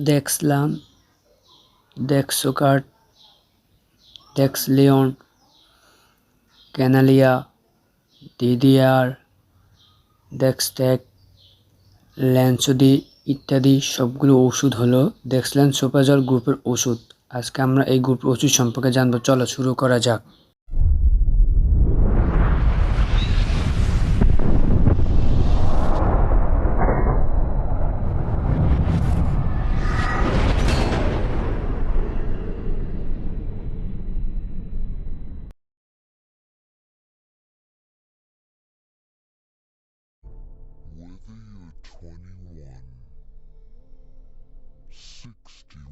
ডেক্সলাম, ডেক্সোকার্ট, ডেক্সলিয়ন, ক্যানালিয়া, DDR, ডেক্সটেক, ল্যান্সোডি ইত্যাদি সবগুলো ওষুধ হলো ডেক্সামেথসোপ্রাজোল গ্রুপের ওষুধ। আজকে আমরা এই গ্রুপের ওষুধ সম্পর্কে জানবো। চলো শুরু করা যাক। Whether you're 21, 61,